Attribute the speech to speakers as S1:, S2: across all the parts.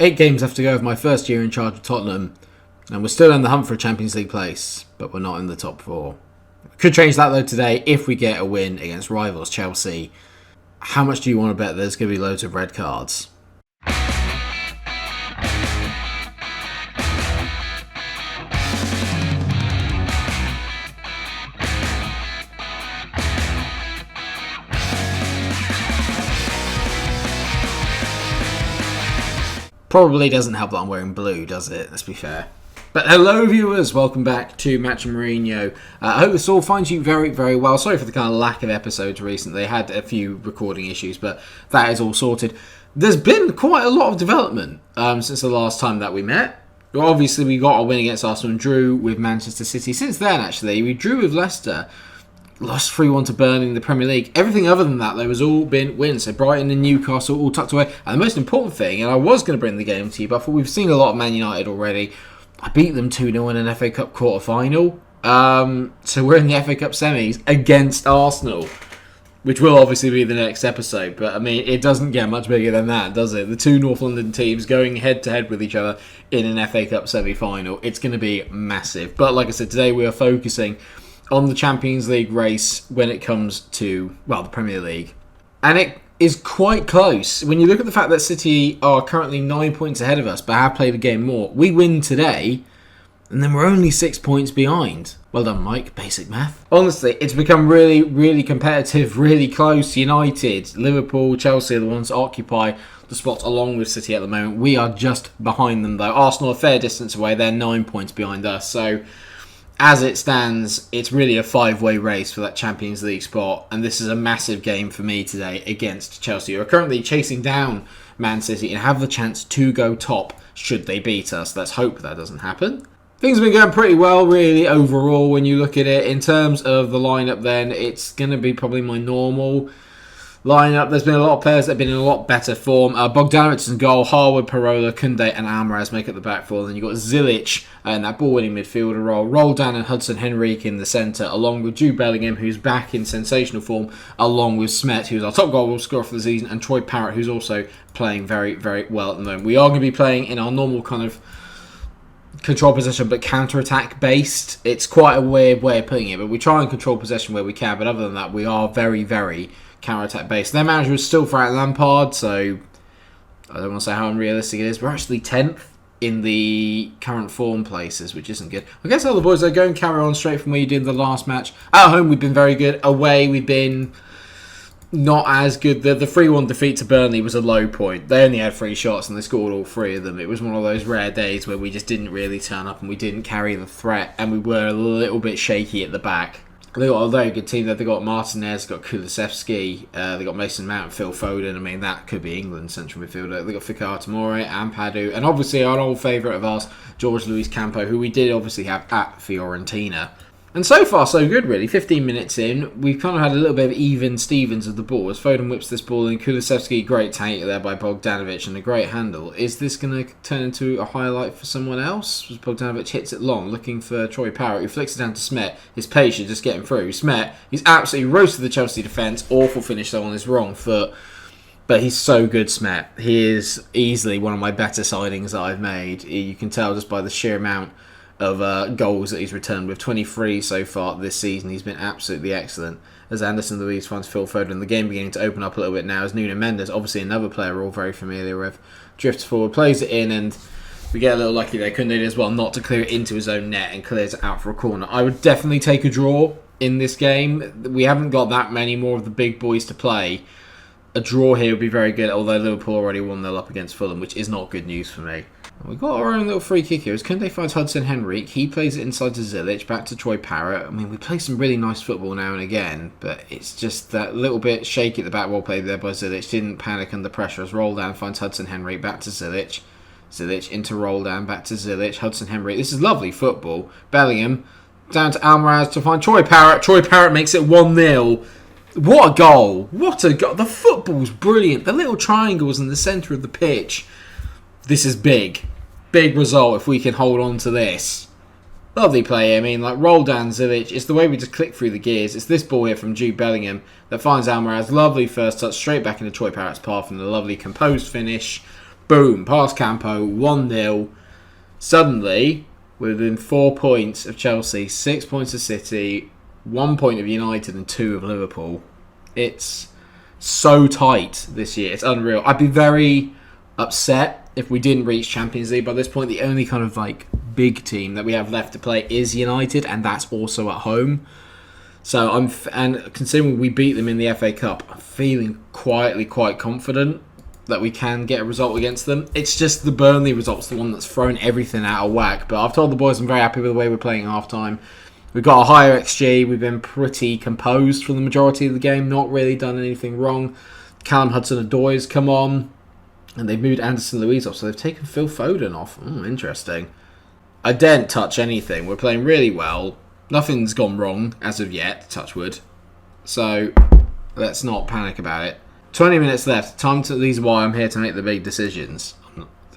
S1: 8 games left to go of my first year in charge of Tottenham, and we're still in the hunt for a Champions League place, but we're not in the top 4. Could change that though today if we get a win against rivals Chelsea. How much do you want to bet there's going to be loads of red cards? Probably doesn't help that I'm wearing blue, does it? Let's be fair. But hello viewers, welcome back to Match and Mourinho. I hope this all finds you very, very well. Sorry for the kind of lack of episodes recently. I had a few recording issues, but that is all sorted. There's been quite a lot of development since the last time that we met. Obviously, we got a win against Arsenal and drew with Manchester City. Since then, actually, we drew with Leicester. Lost 3-1 to Burnley in the Premier League. Everything other than that, though, has all been wins. So Brighton and Newcastle all tucked away. And the most important thing, and I was going to bring the game to you, but I thought we've seen a lot of Man United already. I beat them 2-0 in an FA Cup quarter-final. So we're in the FA Cup semis against Arsenal, which will obviously be the next episode. But, I mean, it doesn't get much bigger than that, does it? The two North London teams going head-to-head with each other in an FA Cup semi-final. It's going to be massive. But, like I said, today we are focusing on the Champions League race when it comes to, well, the Premier League. And it is quite close. When you look at the fact that City are currently 9 points ahead of us, but have played a game more. We win today, and then we're only 6 points behind. Well done, Mike. Basic math. Honestly, it's become really, really competitive, really close. United, Liverpool, Chelsea are the ones that occupy the spots along with City at the moment. We are just behind them, though. Arsenal a fair distance away. They're 9 points behind us. So, as it stands, it's really a 5-way race for that Champions League spot, and this is a massive game for me today against Chelsea, who are currently chasing down Man City and have the chance to go top should they beat us. Let's hope that doesn't happen. Things have been going pretty well, really, overall, when you look at it. In terms of the lineup, then, it's going to be probably my normal lineup. There's been a lot of players that have been in a lot better form. Bogdanovic in goal, Harwood, Parola, Koundé and Almaraz make up the back four. Then you've got Zilic in that ball-winning midfielder role. Roldan and Hudson Henrique in the centre, along with Jude Bellingham, who's back in sensational form, along with Smet, who's our top goal scorer for the season, and Troy Parrott, who's also playing very, very well at the moment. We are going to be playing in our normal kind of control possession but counter-attack based. It's quite a weird way of putting it, but we try and control possession where we can, but other than that, we are very, very counter-attack based. Their manager is still Frank Lampard, so I don't want to say how unrealistic it is. We're actually 10th in the current form places, which isn't good. I guess all the boys are going to carry on straight from where you did in the last match. At home, we've been very good. Away, we've been not as good. The 3-1 defeat to Burnley was a low point. They only had 3 shots and they scored all 3 of them. It was one of those rare days where we just didn't really turn up and we didn't carry the threat, and we were a little bit shaky at the back. They've got a very good team there. They've got Martinez, they've got Kulusevski, they've got Mason Mount, Phil Foden. I mean, that could be England's central midfielder. They've got Fikayo Tomori and Padu. And obviously our old favourite of ours, George Luis Campo, who we did obviously have at Fiorentina. And so far, so good, really. 15 minutes in, we've kind of had a little bit of even Stevens of the ball. As Foden whips this ball in, Kulusevski, great tank there by Bogdanovic and a great handle. Is this going to turn into a highlight for someone else? As Bogdanovic hits it long, looking for Troy Parrott, who flicks it down to Smet. His pace should just get him through. Smet, he's absolutely roasted the Chelsea defence. Awful finish, though, on his wrong foot. But he's so good, Smet. He is easily one of my better signings that I've made. You can tell just by the sheer amount of goals that he's returned with. 23 so far this season. He's been absolutely excellent. As Anderson Luiz finds Phil Foden, the game beginning to open up a little bit now as Nuno Mendes, obviously another player we're all very familiar with, drifts forward, plays it in, and we get a little lucky there. Koundé as well not to clear it into his own net and clears it out for a corner. I would definitely take a draw in this game. We haven't got that many more of the big boys to play. A draw here would be very good, although Liverpool already 1-0 up against Fulham, which is not good news for me. We've got our own little free kick here. As Koundé finds Hudson Henrique, he plays it inside to Zilic, back to Troy Parrott. I mean, we play some really nice football now and again, but it's just that little bit shaky at the back, well played there by Zilic. Didn't panic under pressure as Roldan finds Hudson Henrique, back to Zilic. Zilic into Roldan, back to Zilic, Hudson Henrique. This is lovely football. Bellingham, down to Almaraz to find Troy Parrott. Troy Parrott makes it 1-0. What a goal. What a goal. The football's brilliant. The little triangles in the centre of the pitch. This is big. Big result if we can hold on to this. Lovely play. I mean, like Roldan, Zilic. It's the way we just click through the gears. It's this ball here from Jude Bellingham that finds Almaraz. Lovely first touch straight back into Troy Parrott's path and a lovely composed finish. Boom, past Campo, 1-0. Suddenly, we're within 4 points of Chelsea, 6 points of City, 1 point of United and 2 of Liverpool. It's so tight this year. It's unreal. I'd be very upset if we didn't reach Champions League. By this point, the only kind of like big team that we have left to play is United, and that's also at home. So and considering we beat them in the FA Cup, I'm feeling quietly quite confident that we can get a result against them. It's just the Burnley result's the one that's thrown everything out of whack. But I've told the boys I'm very happy with the way we're playing at half-time. We've got a higher XG. We've been pretty composed for the majority of the game. Not really done anything wrong. Callum Hudson-Odoi's come on. And they've moved Anderson Luiz off. So they've taken Phil Foden off. Interesting. I daren't touch anything. We're playing really well. Nothing's gone wrong as of yet, touch wood. So let's not panic about it. 20 minutes left. These are why I'm here to make the big decisions.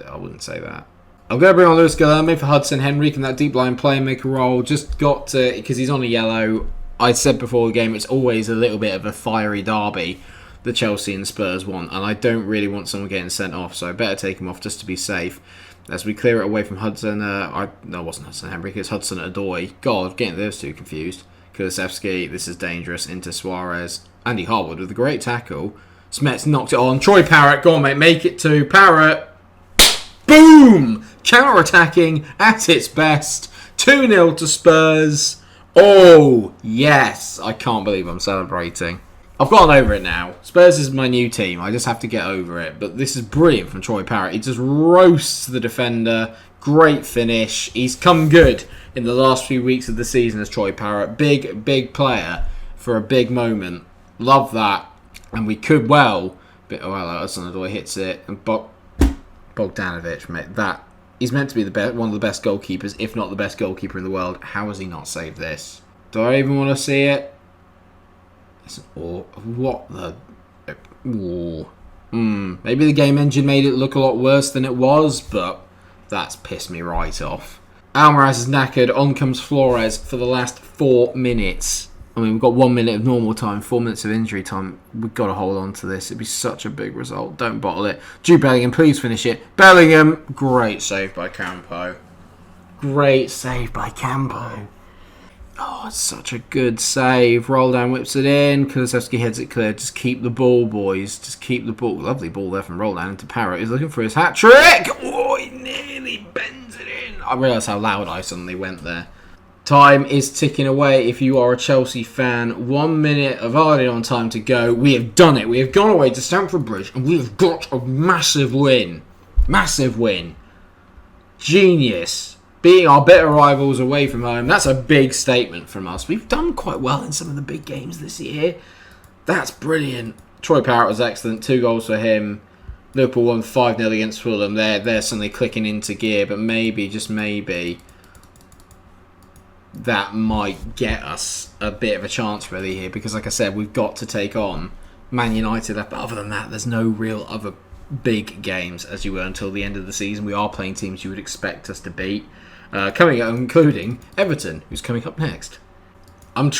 S1: I wouldn't say that. I'm going to bring on Lewis Guilherme for Hudson. Henrique in that deep line playmaker role. Just got to, because he's on a yellow. I said before the game, it's always a little bit of a fiery derby, the Chelsea and Spurs want. And I don't really want someone getting sent off, so I better take him off just to be safe. As we clear it away from Hudson. No, it wasn't Hudson Henrique. It's Hudson-Odoi. God, getting those two confused. Kulusevski, this is dangerous. Into Suarez. Andy Harwood with a great tackle. Smets knocked it on. Troy Parrott, go on mate, make it to Parrott. Boom! Counter-attacking at its best. 2-0 to Spurs. Oh, yes. I can't believe I'm celebrating. I've gotten over it now. Spurs is my new team. I just have to get over it. But this is brilliant from Troy Parrott. He just roasts the defender. Great finish. He's come good in the last few weeks of the season as Troy Parrott. Big player for a big moment. Love that. And we could Hudson-Odoi hits it. And Bogdanovic, mate, he's meant to be one of the best goalkeepers, if not the best goalkeeper in the world. How has he not saved this? Do I even want to see it? What the... Maybe the game engine made it look a lot worse than it was, but that's pissed me right off. Almaraz is knackered. On comes Flores for the last 4 minutes. I mean, we've got 1 minute of normal time, 4 minutes of injury time. We've got to hold on to this. It'd be such a big result. Don't bottle it. Jude Bellingham, please finish it. Bellingham, great save by Campo. Great save by Campo. Oh, it's such a good save. Roldan whips it in. Kulusevski heads it clear. Just keep the ball, boys. Just keep the ball. Lovely ball there from Roldan into Parrott. He's looking for his hat-trick. Oh, he nearly bends it in. I realised how loud I suddenly went there. Time is ticking away if you are a Chelsea fan. 1 minute of hardly on time to go. We have done it. We have gone away to Stamford Bridge and we have got a massive win. Massive win. Genius. Beating our better rivals away from home. That's a big statement from us. We've done quite well in some of the big games this year. That's brilliant. Troy Parrott was excellent. 2 goals for him. Liverpool won 5-0 against Fulham. They're suddenly clicking into gear, but maybe, just maybe, that might get us a bit of a chance really here, because like I said, we've got to take on Man United. But other than that, there's no real other big games as you were until the end of the season. We are playing teams you would expect us to beat, coming up, including Everton, who's coming up next. I mean,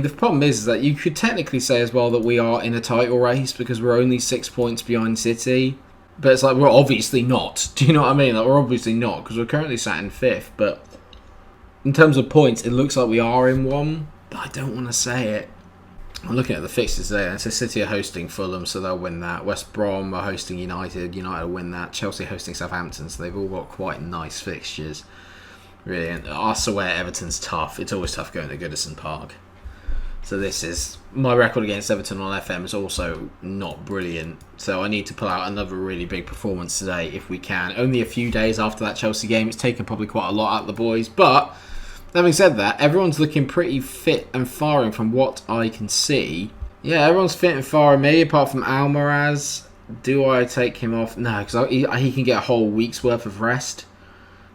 S1: the problem is that you could technically say as well that we are in a title race because we're only 6 points behind City, but it's like we're obviously not. Do you know what I mean? Like, we're obviously not, because we're currently sat in 5th, but in terms of points, it looks like we are in one, but I don't want to say it. I'm looking at the fixtures there, and so City are hosting Fulham, so they'll win that. West Brom are hosting United will win that. Chelsea hosting Southampton, so they've all got quite nice fixtures. Really, and us away at Everton's tough. It's always tough going to Goodison Park. So this is... my record against Everton on FM is also not brilliant, so I need to pull out another really big performance today if we can. Only a few days after that Chelsea game, it's taken probably quite a lot out of the boys, but having said that, everyone's looking pretty fit and firing from what I can see. Yeah, everyone's fit and firing, maybe apart from Almaraz. Do I take him off? No, because he can get a whole week's worth of rest.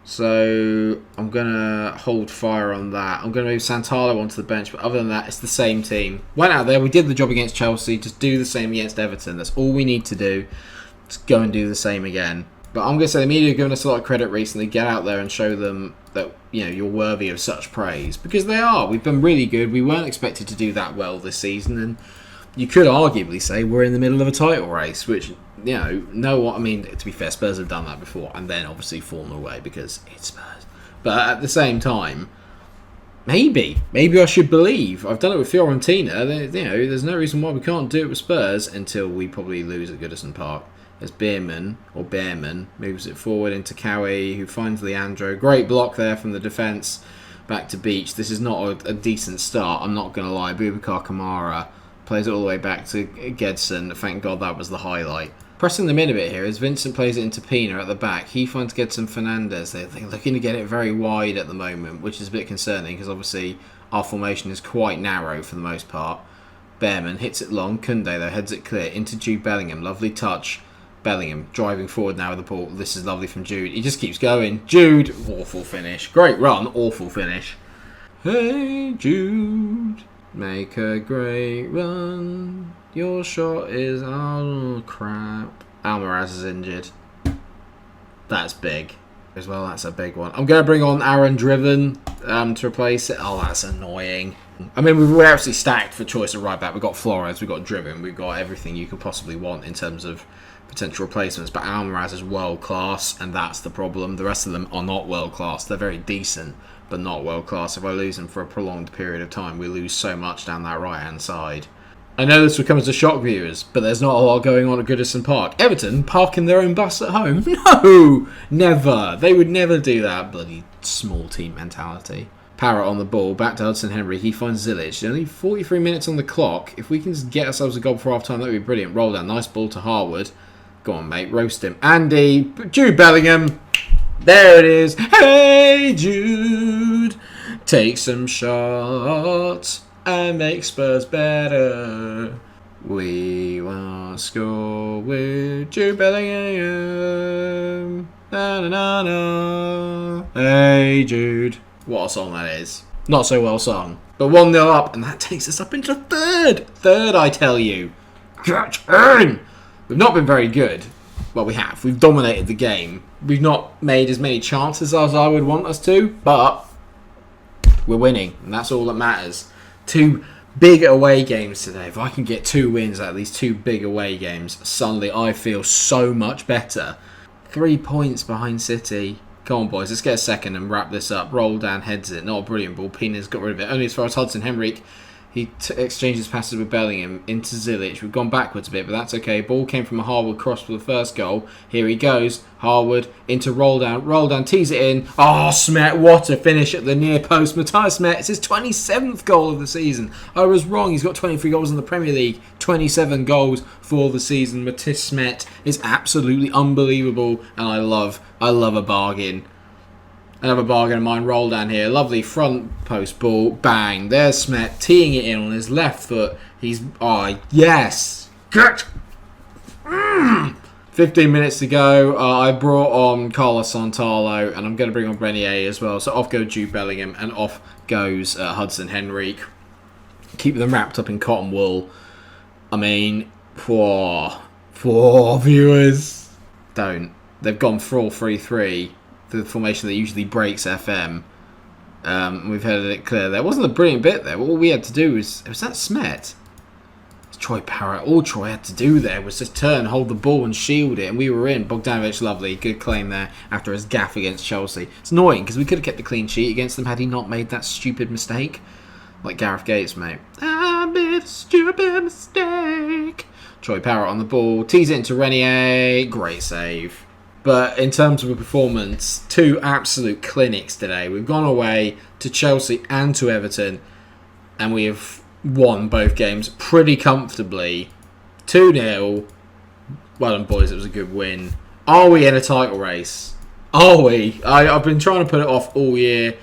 S1: So I'm going to hold fire on that. I'm going to move Santalo onto the bench, but other than that, it's the same team. Went out there, we did the job against Chelsea, just do the same against Everton. That's all we need to do. Just go and do the same again. But I'm going to say the media have given us a lot of credit recently. Get out there and show them that you're worthy of such praise, because they are. We've been really good. We weren't expected to do that well this season, and you could arguably say we're in the middle of a title race, which, I mean, to be fair, Spurs have done that before, and then obviously fallen away because it's Spurs. But at the same time, maybe I should believe. I've done it with Fiorentina. There's no reason why we can't do it with Spurs until we probably lose at Goodison Park. As Bearman moves it forward into Cowie, who finds Leandro. Great block there from the defence. Back to Beach. This is not a decent start, I'm not going to lie. Boubacar Kamara plays it all the way back to Gedson. Thank God that was the highlight. Pressing them in a bit here as Vincent plays it into Pina at the back. He finds Gedson Fernandez. They're looking to get it very wide at the moment, which is a bit concerning because obviously our formation is quite narrow for the most part. Bearman hits it long. Koundé, though, heads it clear into Jude Bellingham. Lovely touch. Bellingham driving forward now with the ball. This is lovely from Jude. He just keeps going. Jude, awful finish. Great run, awful finish. Hey, Jude, make a great run. Your shot is... oh, crap. Almaraz is injured. That's big. As well, that's a big one. I'm going to bring on Aaron Driven to replace it. Oh, that's annoying. I mean, we're absolutely stacked for choice of right back. We've got Flores, we've got Driven, we've got everything you could possibly want in terms of potential replacements. But Almaraz is world class, and that's the problem. The rest of them are not world class. They're very decent, but not world class. If I lose them for a prolonged period of time, we lose so much down that right hand side. I know this will come as a shock, viewers, but there's not a lot going on at Goodison Park. Everton parking their own bus at home? No! Never! They would never do that. Bloody small team mentality. Parrott on the ball, back to Hudson Henry. He finds Zilic. Only 43 minutes on the clock. If we can just get ourselves a goal before half time, that would be brilliant. Roll down. Nice ball to Harwood. Go on, mate. Roast him. Andy. Jude Bellingham. There it is. Hey, Jude. Take some shots and make Spurs better. We will score with Jude Bellingham. Na, na, na, na. Hey, Jude. What a song that is. Not so well sung. But 1-0 up, and that takes us up into third. Third, I tell you. Get in! We've not been very good. Well, we have. We've dominated the game. We've not made as many chances as I would want us to, but we're winning, and that's all that matters. 2 big away games today. If I can get 2 wins out of these 2 big away games, suddenly I feel so much better. 3 points behind City. Come on, boys, let's get a second and wrap this up. Roll down, heads it. Not a brilliant ball. Pina's got rid of it. Only as far as Hudson Henrik. He exchanges passes with Bellingham into Zilic. We've gone backwards a bit, but that's okay. Ball came from a Harwood cross for the first goal. Here he goes. Harwood into roll down. Roll down, tease it in. Oh, Smet, what a finish at the near post. Matthias Smet, it's his 27th goal of the season. I was wrong. He's got 23 goals in the Premier League. 27 goals for the season. Matthias Smet is absolutely unbelievable, and I love a bargain. Another bargain of mine, roll down here. Lovely front post ball. Bang. There's Smet teeing it in on his left foot. He's... oh, yes. Get. 15 minutes to go. I brought on Carlos Santalo, and I'm going to bring on Renier as well. So off goes Jude Bellingham, and off goes Hudson Henrik. Keep them wrapped up in cotton wool. I mean, poor viewers. Don't. They've gone 4-3-3. The formation that usually breaks FM. We've heard it clear there. It wasn't a brilliant bit there. All we had to do was that Smet? It's Troy Parrott. All Troy had to do there was just turn, hold the ball and shield it, and we were in. Bogdanovic, lovely. Good claim there after his gaff against Chelsea. It's annoying because we could have kept the clean sheet against them had he not made that stupid mistake. Like Gareth Gates, mate. I made a stupid mistake. Troy Parrott on the ball. Tease it into Renier. Great save. But in terms of a performance, 2 absolute clinics today. We've gone away to Chelsea and to Everton, and we have won both games pretty comfortably. 2-0. Well done, boys. It was a good win. Are we in a title race? Are we? I've been trying to put it off all year.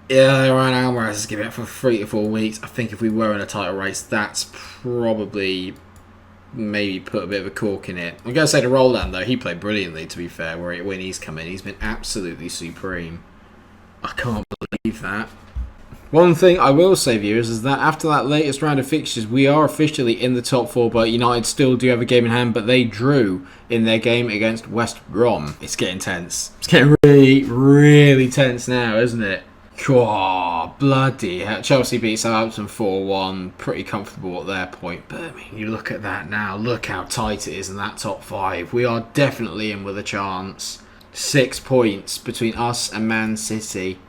S1: Yeah, Ryan Almaraz has given it for 3 to 4 weeks. I think if we were in a title race, that's probably... maybe put a bit of a cork in it. I'm going to say to Roland, though, he played brilliantly, to be fair, when he's come in. He's been absolutely supreme. I can't believe that. One thing I will say, viewers, is that after that latest round of fixtures, we are officially in the top 4, but United still do have a game in hand, but they drew in their game against West Brom. It's getting tense. It's getting really, really tense now, isn't it? God, bloody hell. Chelsea beat Southampton 4-1. Pretty comfortable at their point. But I mean, you look at that now. Look how tight it is in that top 5. We are definitely in with a chance. 6 points between us and Man City.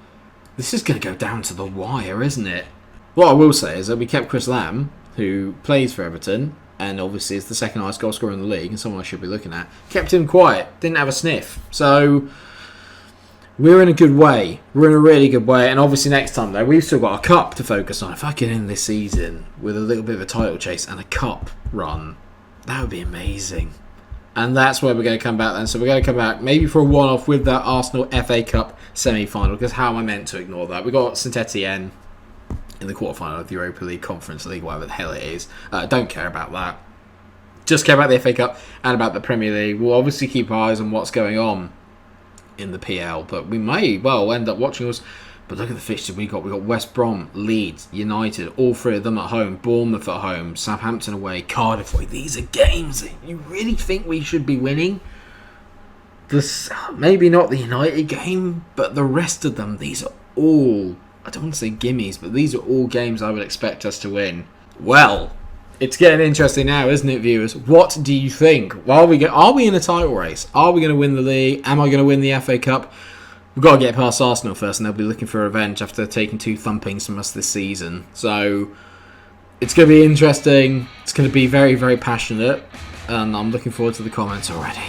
S1: This is going to go down to the wire, isn't it? What I will say is that we kept Chris Lamb, who plays for Everton, and obviously is the second highest goal scorer in the league, and someone I should be looking at. Kept him quiet. Didn't have a sniff. So we're in a good way. We're in a really good way. And obviously next time, though, we've still got a cup to focus on. If I get in this season with a little bit of a title chase and a cup run, that would be amazing. And that's where we're going to come back then. So we're going to come back maybe for a one-off with that Arsenal FA Cup semi-final. Because how am I meant to ignore that? We've got St Etienne in the quarterfinal of the Europa League, Conference League, whatever the hell it is. Don't care about that. Just care about the FA Cup and about the Premier League. We'll obviously keep our eyes on what's going on in the PL, but we may well end up watching us. But look at the fixtures we got. We got West Brom, Leeds, United, all 3 of them at home. Bournemouth at home, Southampton away, Cardiff away. These are games that you really think we should be winning. Maybe not the United game, but the rest of them, these are all, I don't want to say gimmies, but these are all games I would expect us to win. Well, it's getting interesting now, isn't it, viewers? What do you think? Are we in a title race? Are we going to win the league? Am I going to win the FA Cup? We've got to get past Arsenal first, and they'll be looking for revenge after taking 2 thumpings from us this season. So it's going to be interesting. It's going to be very, very passionate, and I'm looking forward to the comments already.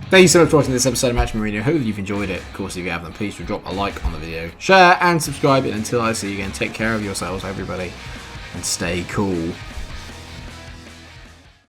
S1: Thank you so much for watching this episode of Match Mourinho. Hope you've enjoyed it. Of course, if you have, then please do drop a like on the video, share and subscribe. And until I see you again, take care of yourselves, everybody, and stay cool.